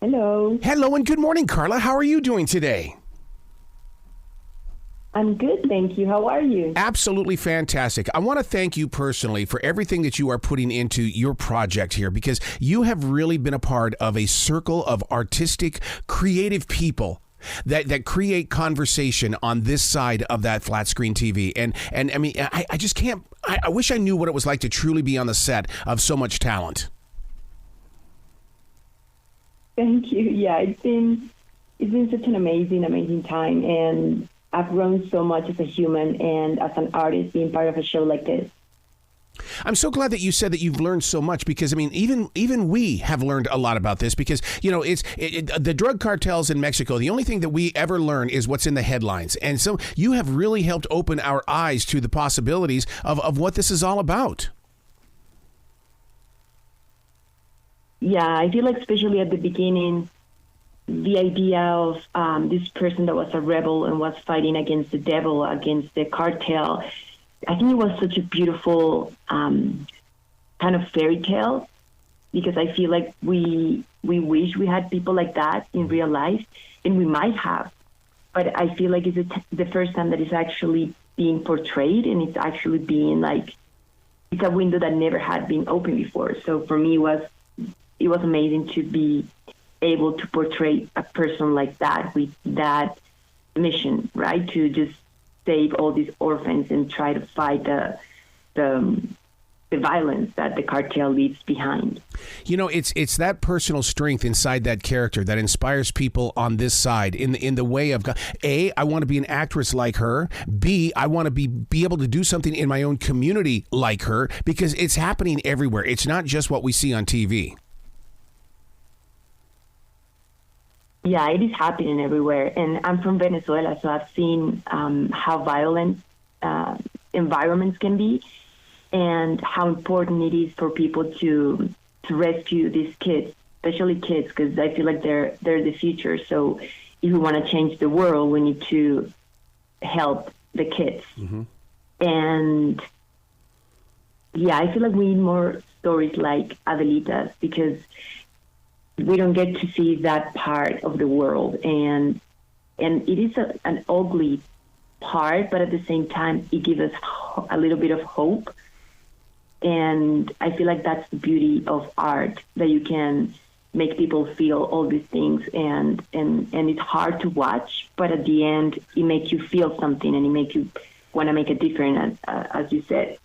Hello. Hello and good morning, Carla. How are you doing today? I'm good, thank you. How are you? Absolutely fantastic. I want to thank you personally for everything that you are putting into your project here, because you have really been a part of a circle of artistic, creative people that create conversation on this side of that flat screen TV. And I mean, I just can't, I wish I knew what it was like to truly be on the set of so much talent. Thank you. Yeah, it's been such an amazing time, and I've grown so much as a human and as an artist being part of a show like this. I'm so glad that you said that you've learned so much, because I mean, even we have learned a lot about this, because you know the drug cartels in Mexico. The only thing that we ever learn is what's in the headlines, and so you have really helped open our eyes to the possibilities of what this is all about. Yeah, I feel like especially at the beginning, the idea of this person that was a rebel and was fighting against the devil, against the cartel, I think it was such a beautiful kind of fairy tale, because I feel like we wish we had people like that in real life, and we might have. But I feel like it's the first time that it's actually being portrayed, and it's actually being like, it's a window that never had been opened before. So for me, it was amazing to be able to portray a person like that with that mission, right? To just save all these orphans and try to fight the violence that the cartel leaves behind. You know, it's that personal strength inside that character that inspires people on this side in the way of, A, I want to be an actress like her. B, I want to be able to do something in my own community like her, because it's happening everywhere. It's not just what we see on TV. Yeah, it is happening everywhere. And I'm from Venezuela, so I've seen how violent environments can be, and how important it is for people to rescue these kids, especially kids, because I feel like they're the future. So if we want to change the world, we need to help the kids. Mm-hmm. And yeah, I feel like we need more stories like Adelita's, because we don't get to see that part of the world, and it is an ugly part, but at the same time, it gives us a little bit of hope. And I feel like that's the beauty of art, that you can make people feel all these things, and it's hard to watch, but at the end, it makes you feel something, and it makes you want to make a difference, as you said.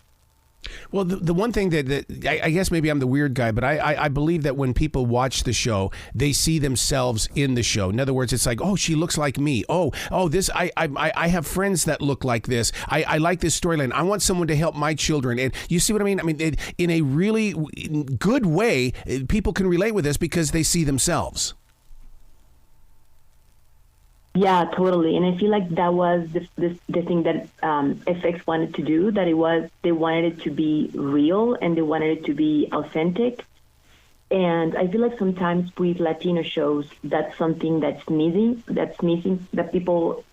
Well, the one thing that I guess maybe I'm the weird guy, but I believe that when people watch the show, they see themselves in the show. In other words, it's like, oh, she looks like me. Oh, this I have friends that look like this. I like this storyline. I want someone to help my children. And you see what I mean? I mean, in a really good way, people can relate with this because they see themselves. Yeah, totally. And I feel like that was the thing that FX wanted to do, that they wanted it to be real, and they wanted it to be authentic. And I feel like sometimes with Latino shows, that's something that's missing, that people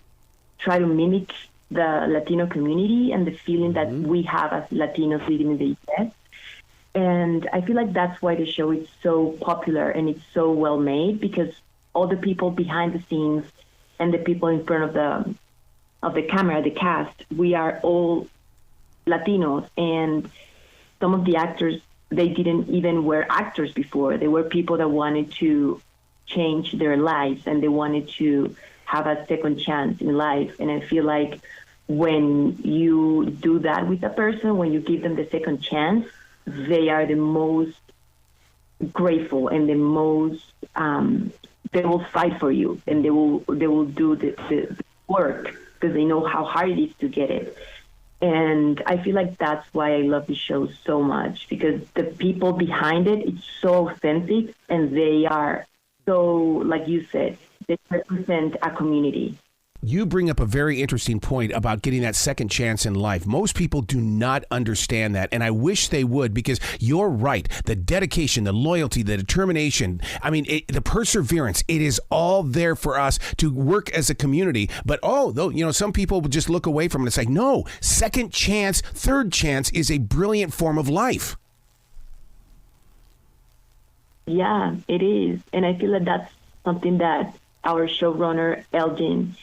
try to mimic the Latino community and the feeling that we have as Latinos living in the U.S. And I feel like that's why the show is so popular and it's so well made, because all the people behind the scenes and the people in front of the camera, the cast, we are all Latinos. And some of the actors, they didn't even were actors before. They were people that wanted to change their lives, and they wanted to have a second chance in life. And I feel like when you do that with a person, when you give them the second chance, they are the most grateful and the most they will fight for you, and they will do the work, because they know how hard it is to get it. And I feel like that's why I love the show so much, because the people behind it, it's so authentic, and they are so, like you said, they represent a community. You bring up a very interesting point about getting that second chance in life. Most people do not understand that, and I wish they would, because you're right. The dedication, the loyalty, the determination, I mean, the perseverance, it is all there for us to work as a community. But, some people would just look away from it. It's like, no, second chance, third chance is a brilliant form of life. Yeah, it is. And I feel that that's something that our showrunner, Elgin,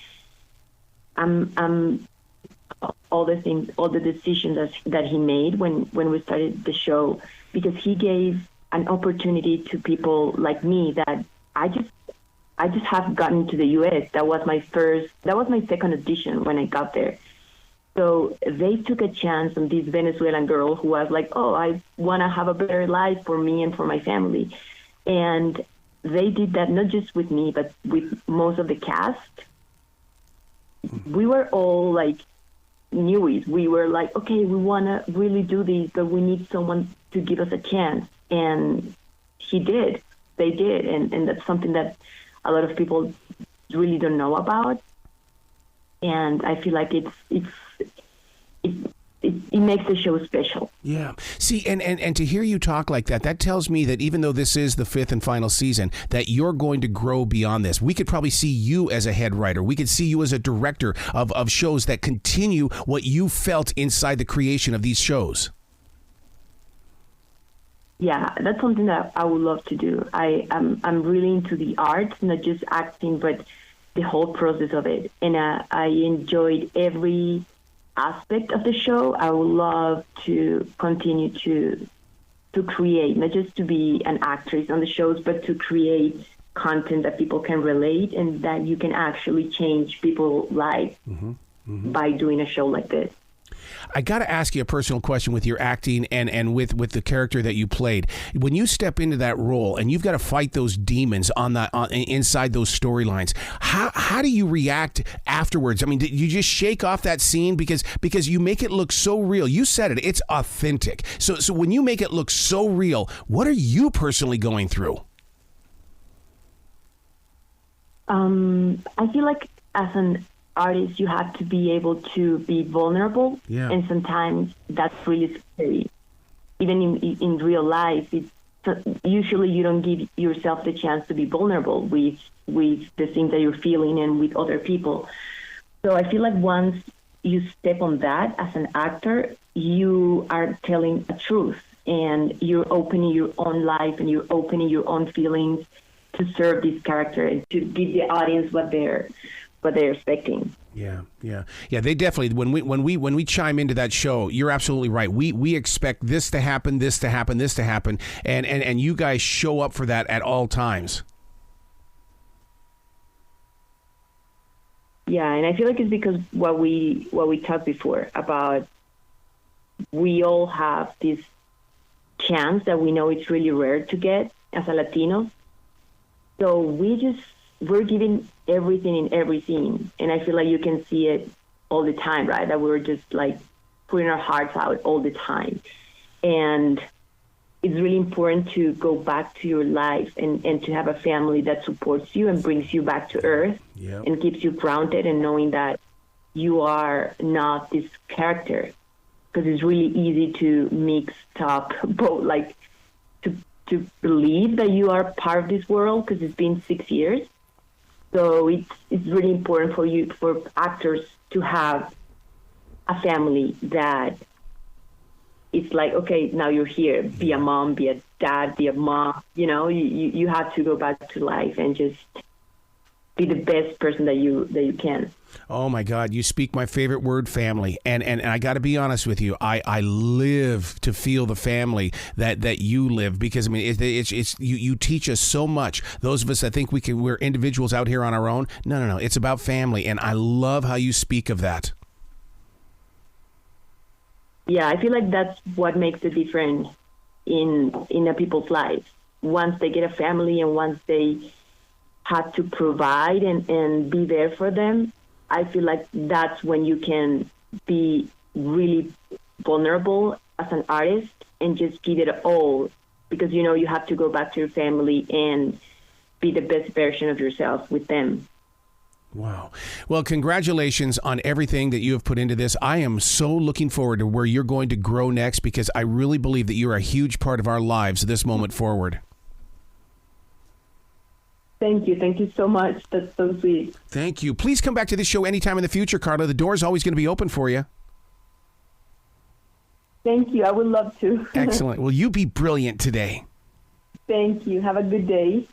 all the decisions that he made when we started the show, because he gave an opportunity to people like me that I just have gotten to the U.S. That was my second audition when I got there. So they took a chance on this Venezuelan girl who was like, oh, I want to have a better life for me and for my family. And they did that not just with me, but with most of the cast. We were all like newies. We were like, okay, we want to really do this, but we need someone to give us a chance. And he did. They did. And that's something that a lot of people really don't know about. And I feel like it makes the show special. Yeah. See, and to hear you talk like that tells me that even though this is the 5th and final season, that you're going to grow beyond this. We could probably see you as a head writer. We could see you as a director of shows that continue what you felt inside the creation of these shows. Yeah, that's something that I would love to do. I'm really into the art, not just acting, but the whole process of it. And I enjoyed every aspect of the show. I would love to continue to create, not just to be an actress on the shows, but to create content that people can relate and that you can actually change people's lives by doing a show like this. I got to ask you a personal question with your acting and with the character that you played. When you step into that role and you've got to fight those demons inside those storylines, how do you react afterwards? I mean, did you just shake off that scene because you make it look so real? You said it's authentic. So when you make it look so real, what are you personally going through? I feel like as an artist, you have to be able to be vulnerable, and sometimes that's really scary. Even in real life, usually you don't give yourself the chance to be vulnerable with the things that you're feeling and with other people. So I feel like once you step on that as an actor, you are telling a truth, and you're opening your own life and you're opening your own feelings to serve this character and to give the audience what they're expecting. Yeah. They definitely, when we chime into that show, you're absolutely right. We expect this to happen, and you guys show up for that at all times. Yeah, and I feel like it's because what we talked before about, we all have this chance that we know it's really rare to get as a Latino. So we're giving everything in every scene. And I feel like you can see it all the time, right? That we're just like putting our hearts out all the time. And it's really important to go back to your life and to have a family that supports you and brings you back to earth and keeps you grounded and knowing that you are not this character. Because it's really easy to mix up both, like to believe that you are part of this world because it's been 6 years. So it's really important for actors to have a family that it's like, okay, now you're here, be a mom, be a dad, be a mom, you have to go back to life and just be the best person that you can. Oh my God, you speak my favorite word, family. And I got to be honest with you, I live to feel the family that you live, because I mean it's you teach us so much. Those of us that think we're individuals out here on our own. No, it's about family, and I love how you speak of that. Yeah, I feel like that's what makes the difference in a people's lives. Once they get a family and once they have to provide and be there for them, I feel like that's when you can be really vulnerable as an artist and just give it all, because you have to go back to your family and be the best version of yourself with them. Wow. Well, congratulations on everything that you have put into this. I am so looking forward to where you're going to grow next, because I really believe that you're a huge part of our lives this moment forward. Thank you so much. That's so sweet. Thank you. Please come back to this show anytime in the future, Carla. The door is always going to be open for you. Thank you. I would love to. Excellent. Well, you be brilliant today. Thank you. Have a good day.